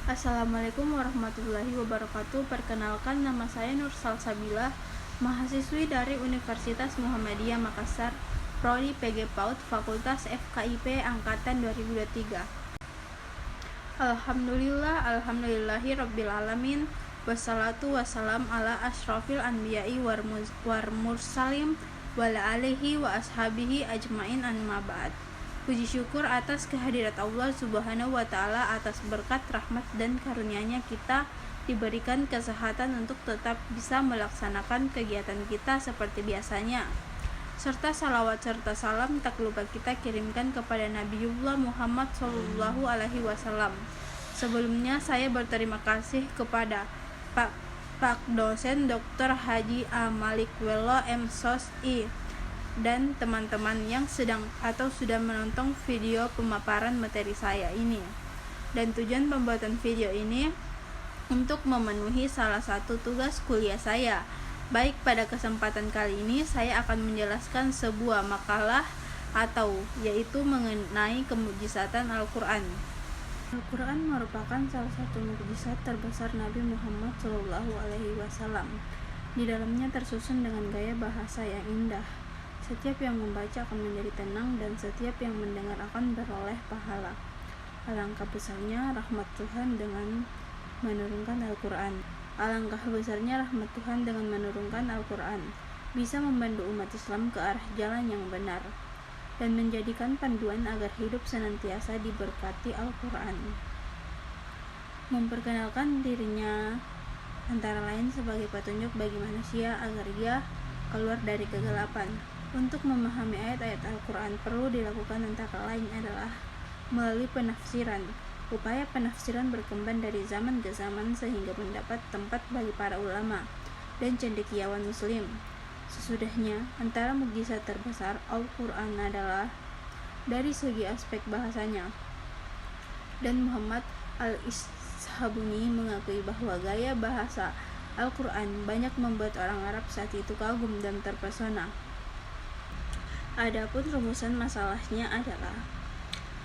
Assalamualaikum warahmatullahi wabarakatuh. Perkenalkan, nama saya Nur Salsabila, mahasiswi dari Universitas Muhammadiyah Makassar, Prodi PG PAUD, Fakultas FKIP Angkatan 2023. Alhamdulillahi Rabbil Alamin. Wassalatu wassalam ala ashrafil anbiya'i war mursalim wala alihi wa ashabihi ajmain amma ba'd. Puji syukur atas kehadirat Allah Subhanahu wa Ta'ala, atas berkat rahmat dan karunia-Nya kita diberikan kesehatan untuk tetap bisa melaksanakan kegiatan kita seperti biasanya. Serta salawat serta salam tak lupa kita kirimkan kepada Nabiullah Muhammad SAW. Sebelumnya saya berterima kasih kepada Pak dosen Dr. Haji A. Malik Wello M.Sos.I. dan teman-teman yang sedang atau sudah menonton video pemaparan materi saya ini. Dan tujuan pembuatan video ini untuk memenuhi salah satu tugas kuliah saya. Baik, pada kesempatan kali ini saya akan menjelaskan sebuah makalah yaitu mengenai kemujizatan Al-Quran. Al-Quran merupakan salah satu mukjizat terbesar Nabi Muhammad SAW. Di dalamnya tersusun dengan gaya bahasa yang indah. Setiap yang membaca akan menjadi tenang dan setiap yang mendengar akan beroleh pahala. Alangkah besarnya rahmat Tuhan dengan menurunkan Al-Quran. Bisa membantu umat Islam ke arah jalan yang benar dan menjadikan panduan agar hidup senantiasa diberkati Al-Quran. Memperkenalkan dirinya antara lain sebagai petunjuk bagi manusia agar ia keluar dari kegelapan. Untuk memahami ayat-ayat Al-Quran perlu dilakukan antara lain adalah melalui penafsiran. Upaya penafsiran berkembang dari zaman ke zaman sehingga mendapat tempat bagi para ulama dan cendekiawan muslim. Sesudahnya, antara mukjizat terbesar Al-Quran adalah dari segi aspek bahasanya. Dan Muhammad Al-Ishabuni mengakui bahwa gaya bahasa Al-Quran banyak membuat orang Arab saat itu kagum dan terpesona. Adapun rumusan masalahnya adalah: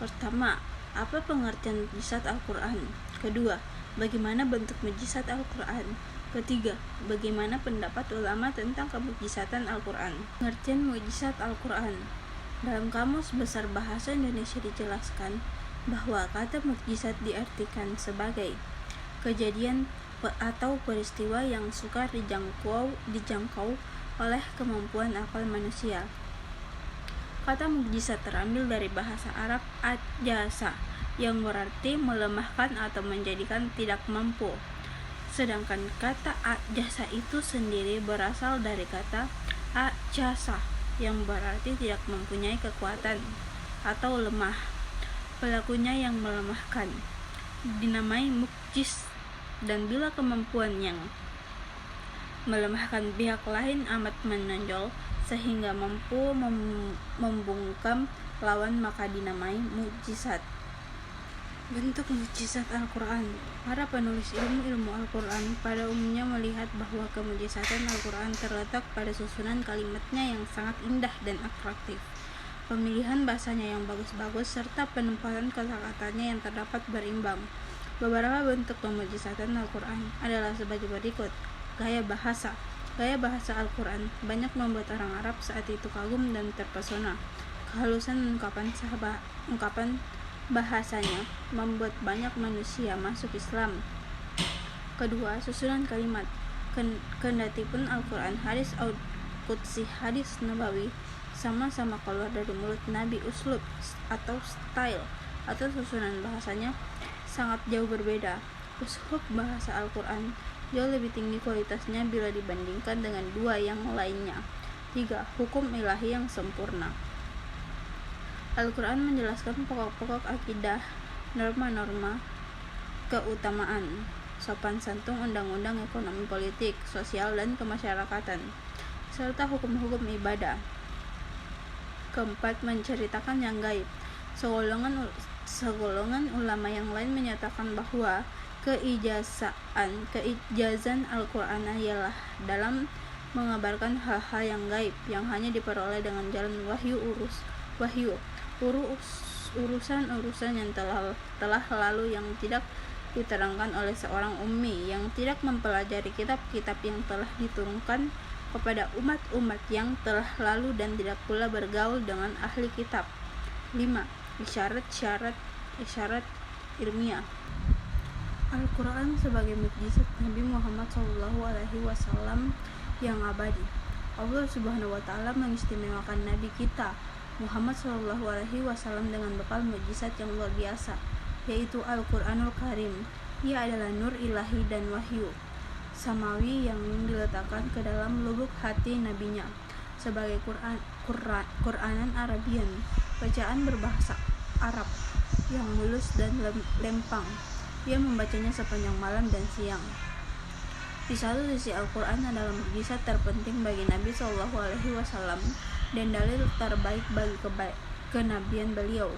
pertama, apa pengertian mukjizat Al-Quran? Kedua, bagaimana bentuk mukjizat Al-Quran? Ketiga, bagaimana pendapat ulama tentang kemukjizatan Al-Quran? Pengertian mukjizat Al-Quran. Dalam Kamus Besar Bahasa Indonesia dijelaskan bahwa kata mukjizat diartikan sebagai kejadian atau peristiwa yang sukar dijangkau oleh kemampuan akal manusia. Kata mukjizat terambil dari bahasa Arab ajasa, yang berarti melemahkan atau menjadikan tidak mampu. Sedangkan kata ajasa itu sendiri berasal dari kata ajasa, yang berarti tidak mempunyai kekuatan atau lemah. Pelakunya yang melemahkan dinamai mukjiz, dan bila kemampuan yang melemahkan pihak lain amat menonjol sehingga mampu membungkam lawan, maka dinamai mukjizat. Bentuk mukjizat Al-Quran. Para penulis ilmu Al-Quran pada umumnya melihat bahwa kemujizatan Al-Quran terletak pada susunan kalimatnya yang sangat indah dan atraktif, pemilihan bahasanya yang bagus-bagus, serta penempatan kata-katanya yang terdapat berimbang. Beberapa bentuk kemujizatan Al-Quran adalah sebagai berikut. Gaya bahasa Al-Quran banyak membuat orang Arab saat itu kagum dan terpesona. Kehalusan ungkapan bahasanya membuat banyak manusia masuk Islam. Kedua, susunan kalimat. Kendati pun Al-Quran, hadis Qudsi, hadis Nabawi sama-sama keluar dari mulut Nabi, uslub atau style atau susunan bahasanya sangat jauh berbeda. Uslub bahasa Al-Quran jauh lebih tinggi kualitasnya bila dibandingkan dengan dua yang lainnya. 3. Hukum ilahi yang sempurna. Al-Quran menjelaskan pokok-pokok akidah, norma-norma keutamaan, sopan santun, undang-undang ekonomi, politik, sosial, dan kemasyarakatan, serta hukum-hukum ibadah. 4. Menceritakan yang gaib. Segolongan ulama yang lain menyatakan bahwa keijazan Al-Quran ialah dalam mengabarkan hal-hal yang gaib yang hanya diperoleh dengan jalan wahyu. Urusan-urusan yang telah lalu yang tidak diterangkan oleh seorang ummi yang tidak mempelajari kitab-kitab yang telah diturunkan kepada umat-umat yang telah lalu dan tidak pula bergaul dengan ahli kitab. 5. Isyarat ilmiah. Al-Quran sebagai mukjizat Nabi Muhammad SAW yang abadi. Allah Subhanahu wa Ta'ala mengistimewakan Nabi kita Muhammad SAW dengan bekal mukjizat yang luar biasa, yaitu Al-Quranul Karim. Ia adalah nur ilahi dan wahyu samawi yang diletakkan ke dalam lubuk hati nabinya sebagai Quranan Arabian, bacaan berbahasa Arab yang mulus dan lempang. Ia membacanya sepanjang malam dan siang. Di satu sisi, Al-Quran adalah mukjizat terpenting bagi Nabi SAW dan dalil terbaik bagi kenabian beliau.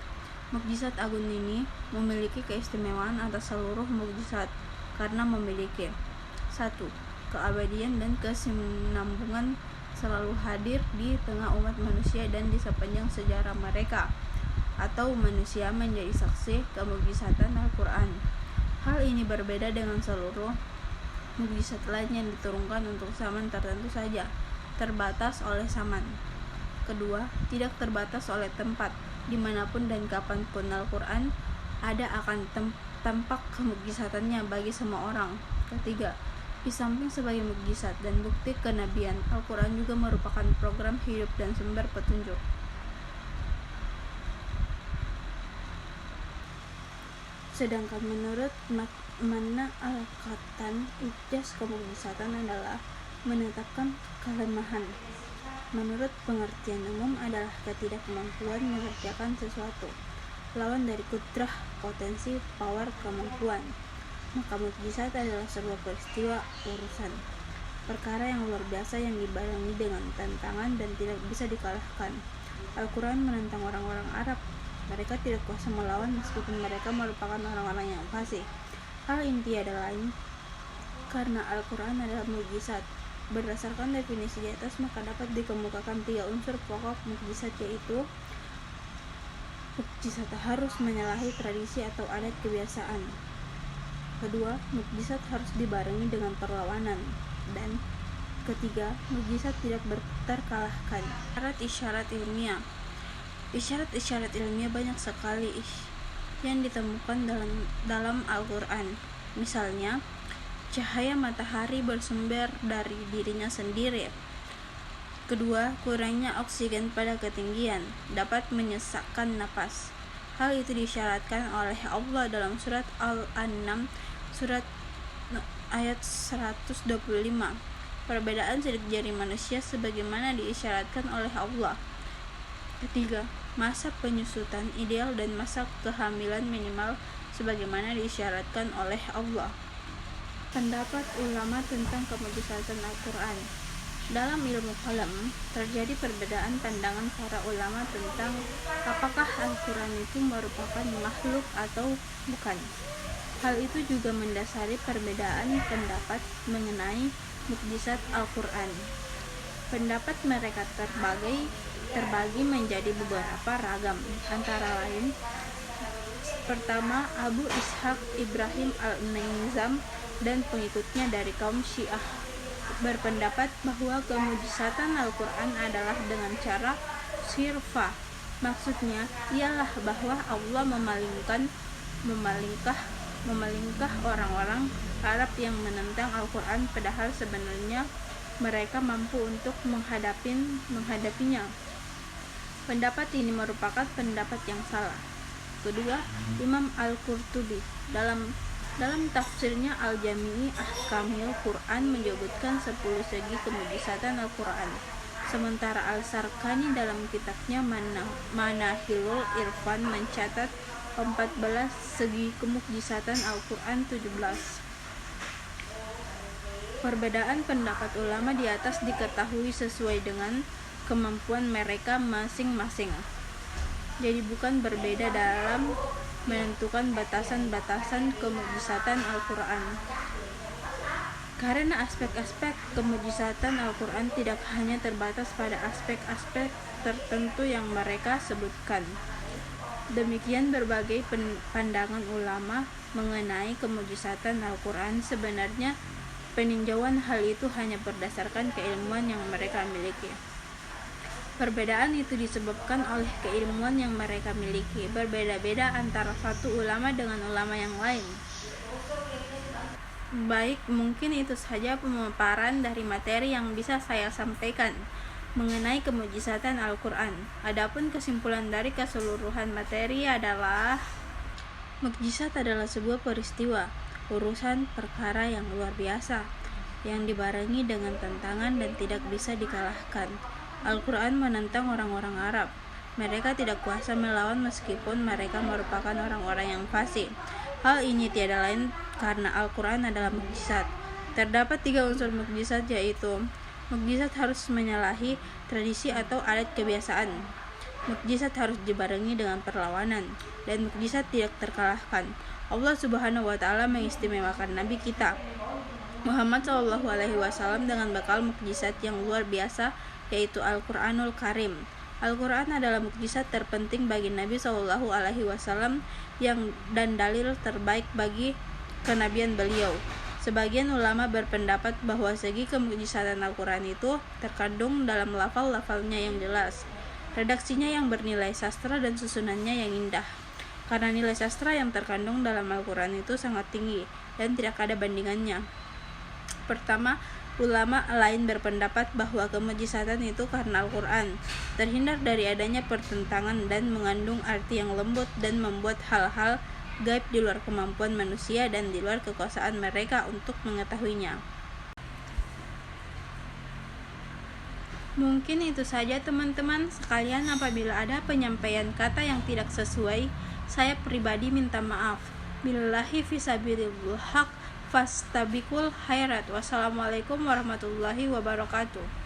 Mukjizat agung ini memiliki keistimewaan atas seluruh mukjizat karena memiliki 1. Keabadian dan kesinambungan selalu hadir di tengah umat manusia dan di sepanjang sejarah mereka atau manusia menjadi saksi kemukjizatan Al-Quran. Hal ini berbeda dengan seluruh mukjizat lain yang diturunkan untuk zaman tertentu saja, terbatas oleh zaman. Kedua, tidak terbatas oleh tempat. Dimanapun dan kapanpun Al-Quran ada akan tampak kemukjizatannya bagi semua orang. Ketiga, di samping sebagai mukjizat dan bukti kenabian, Al-Quran juga merupakan program hidup dan sumber petunjuk. Sedangkan menurut makna Al-Qatan, ijaz kemukjizatan adalah menetapkan kelemahan. Menurut pengertian umum adalah ketidakmampuan mengerjakan sesuatu, lawan dari kudrah, potensi, power, kemampuan. Maka mukjizat adalah sebuah peristiwa, urusan, perkara yang luar biasa yang dibarengi dengan tantangan dan tidak bisa dikalahkan. Al-Quran menentang orang-orang Arab. Mereka tidak kuasa melawan meskipun mereka merupakan orang-orang yang fasih. Hal ini tiada lain karena Al-Quran adalah mukjizat. Berdasarkan definisi di atas, maka dapat dikemukakan 3 unsur pokok mukjizat, yaitu mukjizat harus menyalahi tradisi atau adat kebiasaan. Kedua, mukjizat harus dibarengi dengan perlawanan. Dan ketiga, mukjizat tidak terkalahkan. Isyarat ilmiah. Isyarat ilmiah banyak sekali yang ditemukan dalam Al-Quran. Misalnya, cahaya matahari bersumber dari dirinya sendiri. Kedua, kurangnya oksigen pada ketinggian dapat menyesakkan napas. Hal itu disyaratkan oleh Allah dalam surat Al-An'am surat ayat 125. Perbedaan sidik jari manusia sebagaimana diisyaratkan oleh Allah. Ketiga, masa penyusutan ideal dan masa kehamilan minimal sebagaimana diisyaratkan oleh Allah. Pendapat ulama tentang kemukjizatan Al-Quran. Dalam ilmu kalam, terjadi perbedaan pandangan para ulama tentang apakah Al-Quran itu merupakan makhluk atau bukan. Hal itu juga mendasari perbedaan pendapat mengenai mukjizat Al-Quran. Pendapat mereka terbagi menjadi beberapa ragam, antara lain: pertama, Abu Ishaq Ibrahim al-Nizam dan pengikutnya dari kaum Syiah berpendapat bahwa kemujizatan Al-Quran adalah dengan cara sirfa. Maksudnya ialah bahwa Allah memalingkah orang-orang Arab yang menentang Al-Quran, padahal sebenarnya mereka mampu untuk menghadapinya. Pendapat ini merupakan pendapat yang salah. Kedua, Imam Al-Qurtubi dalam tafsirnya Al-Jami'i Ahkamil Quran menyebutkan 10 segi kemujizatan Al-Quran. Sementara Al-Sarkani dalam kitabnya Manahilul Irfan mencatat 14 segi kemujizatan Al-Quran 17. Perbedaan pendapat ulama di atas diketahui sesuai dengan kemampuan mereka masing-masing. Jadi bukan berbeda dalam menentukan batasan-batasan kemujizatan Al-Quran. Karena aspek-aspek kemujizatan Al-Quran tidak hanya terbatas pada aspek-aspek tertentu yang mereka sebutkan. Demikian berbagai pandangan ulama mengenai kemujizatan Al-Quran. Sebenarnya peninjauan hal itu hanya berdasarkan keilmuan yang mereka miliki. Perbedaan itu disebabkan oleh keilmuan yang mereka miliki berbeda-beda antara satu ulama dengan ulama yang lain. Baik, mungkin itu saja pemaparan dari materi yang bisa saya sampaikan mengenai kemujizatan Al-Quran. Adapun kesimpulan dari keseluruhan materi adalah mukjizat adalah sebuah peristiwa, urusan perkara yang luar biasa, yang dibarengi dengan tantangan dan tidak bisa dikalahkan. Al-Quran menentang orang-orang Arab. Mereka tidak kuasa melawan meskipun mereka merupakan orang-orang yang fasik. Hal ini tiada lain karena Al-Quran adalah mukjizat. Terdapat 3 unsur mukjizat, yaitu mukjizat harus menyalahi tradisi atau adat kebiasaan, mukjizat harus dibarengi dengan perlawanan, dan mukjizat tidak terkalahkan. Allah Subhanahu wa Ta'ala mengistimewakan Nabi kita Muhammad SAW dengan bekal mukjizat yang luar biasa, yaitu Al-Quranul Karim. Al-Quran adalah mukjizat terpenting bagi Nabi SAW dan dalil terbaik bagi kenabian beliau. Sebagian ulama berpendapat bahwa segi kemujizatan Al-Quran itu terkandung dalam lafal-lafalnya yang jelas, redaksinya yang bernilai sastra dan susunannya yang indah. Karena nilai sastra yang terkandung dalam Al-Quran itu sangat tinggi dan tidak ada bandingannya. Pertama, ulama lain berpendapat bahwa kemujizatan itu karena Al-Quran terhindar dari adanya pertentangan dan mengandung arti yang lembut dan membuat hal-hal gaib di luar kemampuan manusia dan di luar kekuasaan mereka untuk mengetahuinya. Mungkin itu saja teman-teman sekalian. Apabila ada penyampaian kata yang tidak sesuai, saya pribadi minta maaf. Billahi fisabilillah haq fastabiqul khairat. Wassalamualaikum warahmatullahi wabarakatuh.